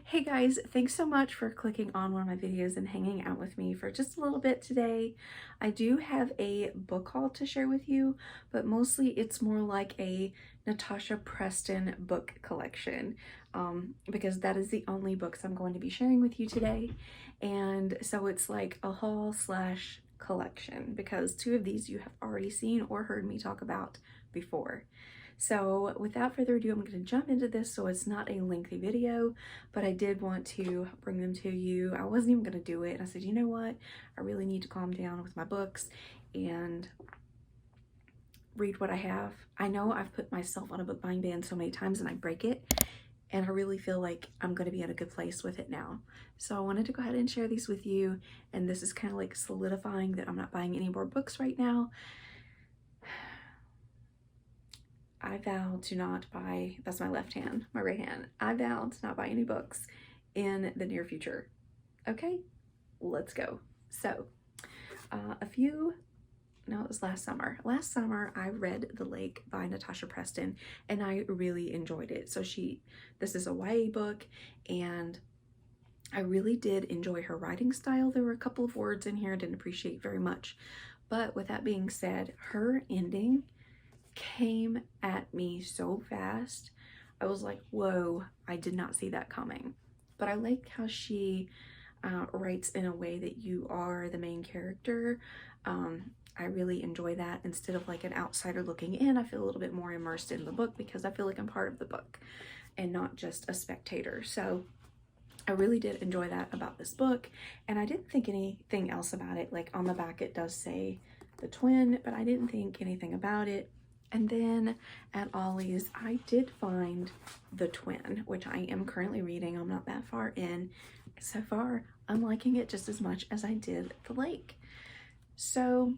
Hey guys, thanks so much for clicking on one of my videos and hanging out with me for just a little bit today. I do have a book haul to share with you, but mostly it's more like a Natasha Preston book collection because that is the only books I'm going to be sharing with you today. And so it's like a haul slash collection because two of these you have already seen or heard me talk about before. So without further ado, I'm going to jump into this so it's not a lengthy video, but I did want to bring them to you. I wasn't even going to do it. I said, you know what? I really need to calm down with my books and read what I have. I know I've put myself on a book buying ban so many times and I break it, and I really feel like I'm going to be at a good place with it now. So I wanted to go ahead and share these with you, and this is kind of like solidifying that I'm not buying any more books right now. I vow to not buy, that's my left hand, my right hand. I vow to not buy any books in the near future. Okay, let's go. So, it was last summer. Last summer, I read The Lake by Natasha Preston, and I really enjoyed it. So this is a YA book, and I really did enjoy her writing style. There were a couple of words in here I didn't appreciate very much. But with that being said, her ending came at me so fast. I was like, whoa, I did not see that coming. But I like how she writes in a way that you are the main character. I really enjoy that. Instead of like an outsider looking in, I feel a little bit more immersed in the book because I feel like I'm part of the book and not just a spectator. So I really did enjoy that about this book, and I didn't think anything else about it. Like on the back it does say the twin, but I didn't think anything about it. And then at Ollie's, I did find The Twin, which I am currently reading. I'm not that far in. So far, I'm liking it just as much as I did The Lake. So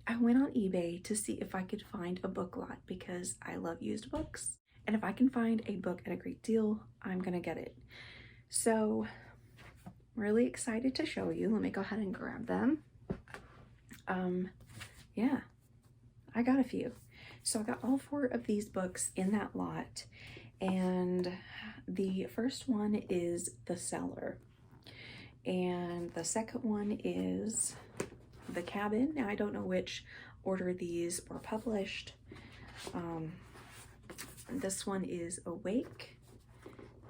I went on eBay to see if I could find a book lot because I love used books. And if I can find a book at a great deal, I'm gonna get it. So I'm really excited to show you. Let me go ahead and grab them. Yeah, I got a few. So I got all 4 of these books in that lot, and the first one is The Cellar, and the second one is The Cabin. Now I don't know which order these were published. This one is Awake,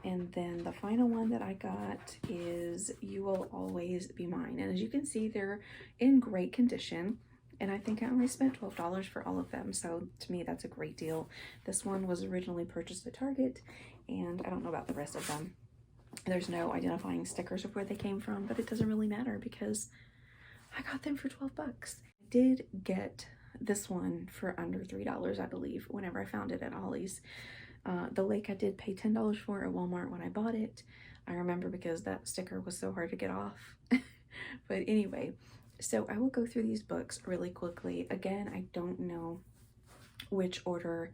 and then the final one that I got is You Will Always Be Mine. And as you can see, they're in great condition. And I think I only spent $12 for all of them. So to me, that's a great deal. This one was originally purchased at Target, and I don't know about the rest of them. There's no identifying stickers of where they came from, but it doesn't really matter because I got them for 12 bucks. I did get this one for under $3, I believe, whenever I found it at Ollie's. The Lake I did pay $10 for at Walmart when I bought it. I remember because that sticker was so hard to get off. But anyway, so I will go through these books really quickly. Again, I don't know which order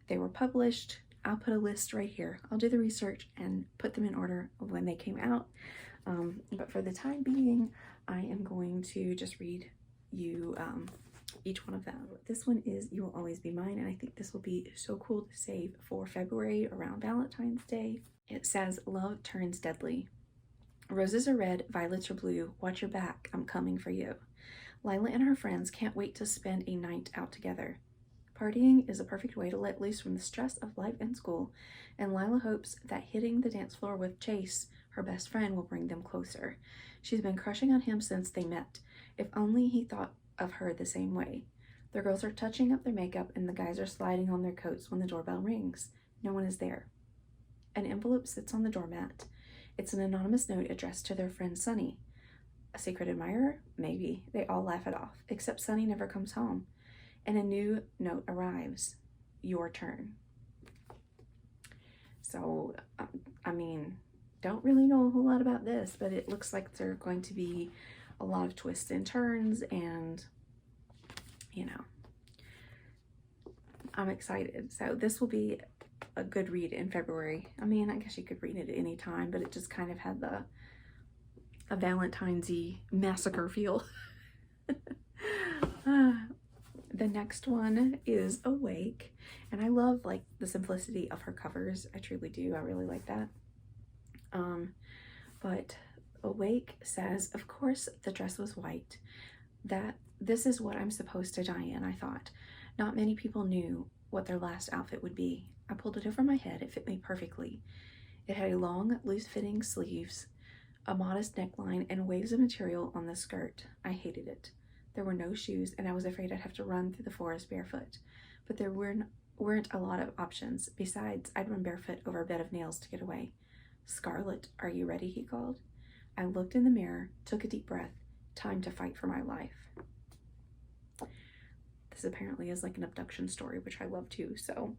they were published. I'll put a list right here. I'll do the research and put them in order of when they came out. But for the time being, I am going to just read you each one of them. This one is You Will Always Be Mine, and I think this will be so cool to save for February around Valentine's Day. It says, Love turns deadly. Roses are red, violets are blue. Watch your back, I'm coming for you. Lila and her friends can't wait to spend a night out together. Partying is a perfect way to let loose from the stress of life and school, and Lila hopes that hitting the dance floor with Chase, her best friend, will bring them closer. She's been crushing on him since they met. If only he thought of her the same way. The girls are touching up their makeup and the guys are sliding on their coats when the doorbell rings. No one is there. An envelope sits on the doormat. It's an anonymous note addressed to their friend Sunny. A secret admirer? Maybe. They all laugh it off, except Sunny never comes home. And a new note arrives. Your turn. So, I mean, don't really know a whole lot about this, but it looks like there are going to be a lot of twists and turns, and, you know, I'm excited. So this will be a good read in February. I mean, I guess you could read it at any time, but it just kind of had a Valentine's-y massacre feel. The next one is Awake, and I love like the simplicity of her covers. I truly do. I really like that. But Awake says, of course the dress was white. That this is what I'm supposed to die in, I thought. Not many people knew what their last outfit would be. I pulled it over my head. It fit me perfectly. It had a long, loose-fitting sleeves, a modest neckline, and waves of material on the skirt. I hated it. There were no shoes, and I was afraid I'd have to run through the forest barefoot. But there weren't a lot of options. Besides, I'd run barefoot over a bed of nails to get away. "Scarlet, are you ready?" he called. I looked in the mirror, took a deep breath. Time to fight for my life. This apparently is like an abduction story, which I love too, so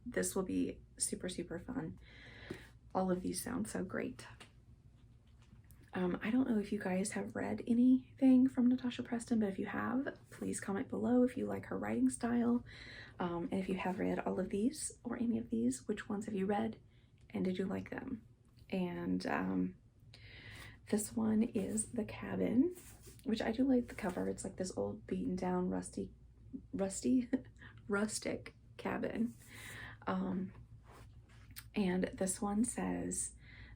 this will be super, super fun. All of these sound so great. I don't know if you guys have read anything from Natasha Preston, but if you have, please comment below if you like her writing style. And if you have read all of these or any of these, which ones have you read and did you like them? And this one is The Cabin, which I do like the cover. It's like this old beaten down rustic cabin. And this one says,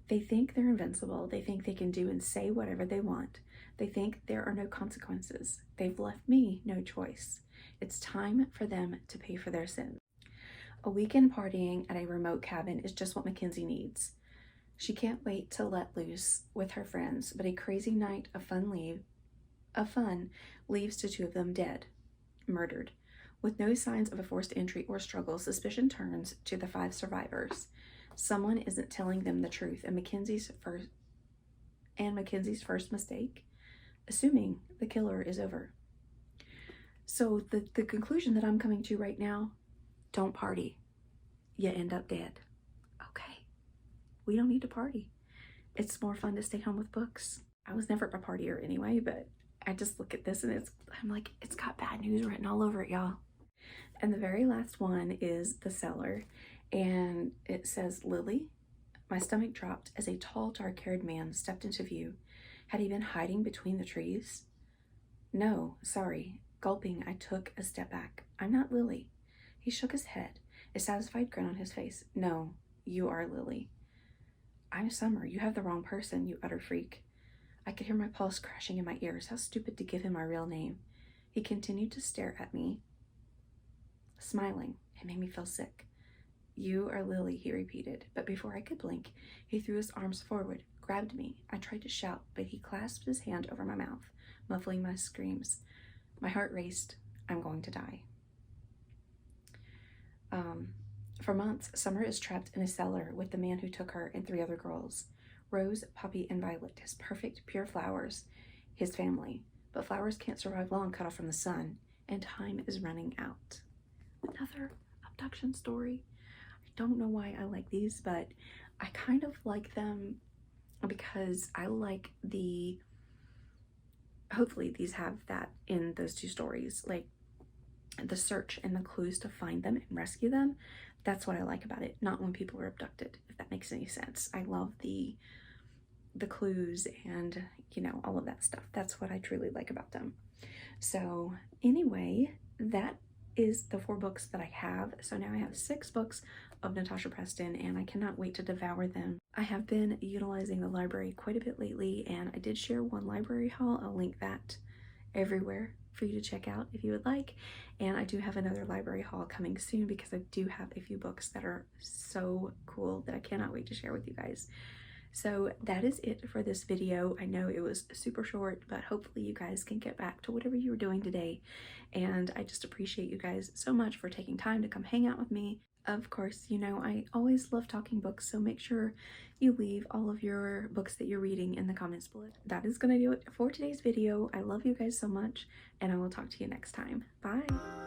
they think they're invincible. They think they can do and say whatever they want. They think there are no consequences. They've left me no choice. It's time for them to pay for their sins. A weekend partying at a remote cabin is just what Mackenzie needs. She can't wait to let loose with her friends, but a crazy night of fun leaves the two of them dead, murdered. With no signs of a forced entry or struggle, suspicion turns to the 5 survivors. Someone isn't telling them the truth, and Mackenzie's first mistake, assuming the killer is over. So the conclusion that I'm coming to right now, don't party. You end up dead. Okay. We don't need to party. It's more fun to stay home with books. I was never a partier anyway, but I just look at this and I'm like, it's got bad news written all over it, y'all. And the very last one is The Cellar, and it says, Lily, my stomach dropped as a tall, dark-haired man stepped into view. Had he been hiding between the trees? No, sorry. Gulping, I took a step back. I'm not Lily. He shook his head, a satisfied grin on his face. No, you are Lily. I'm Summer. You have the wrong person, you utter freak. I could hear my pulse crashing in my ears. How stupid to give him my real name. He continued to stare at me, smiling. It made me feel sick. You are Lily, he repeated, but before I could blink, he threw his arms forward, grabbed me. I tried to shout, but he clasped his hand over my mouth, muffling my screams. My heart raced. I'm going to die. For months, Summer is trapped in a cellar with the man who took her and 3 other girls. Rose, Poppy, and Violet, his perfect, pure flowers, his family. But flowers can't survive long cut off from the sun, and time is running out. Another abduction story. I don't know why I like these, but I kind of like them because I like hopefully these have that in those 2 stories, like the search and the clues to find them and rescue them. That's what I like about it, not when people are abducted, if that makes any sense. I love the clues and, you know, all of that stuff. That's what I truly like about them. So anyway, that is the 4 books that I have. So now I have 6 books of Natasha Preston, and I cannot wait to devour them. I have been utilizing the library quite a bit lately, and I did share one library haul. I'll link that everywhere for you to check out if you would like. And I do have another library haul coming soon because I do have a few books that are so cool that I cannot wait to share with you guys. So that is it for this video. I know it was super short, but hopefully you guys can get back to whatever you were doing today. And I just appreciate you guys so much for taking time to come hang out with me. Of course, you know, I always love talking books, so make sure you leave all of your books that you're reading in the comments below. That is going to do it for today's video. I love you guys so much, and I will talk to you next time. Bye!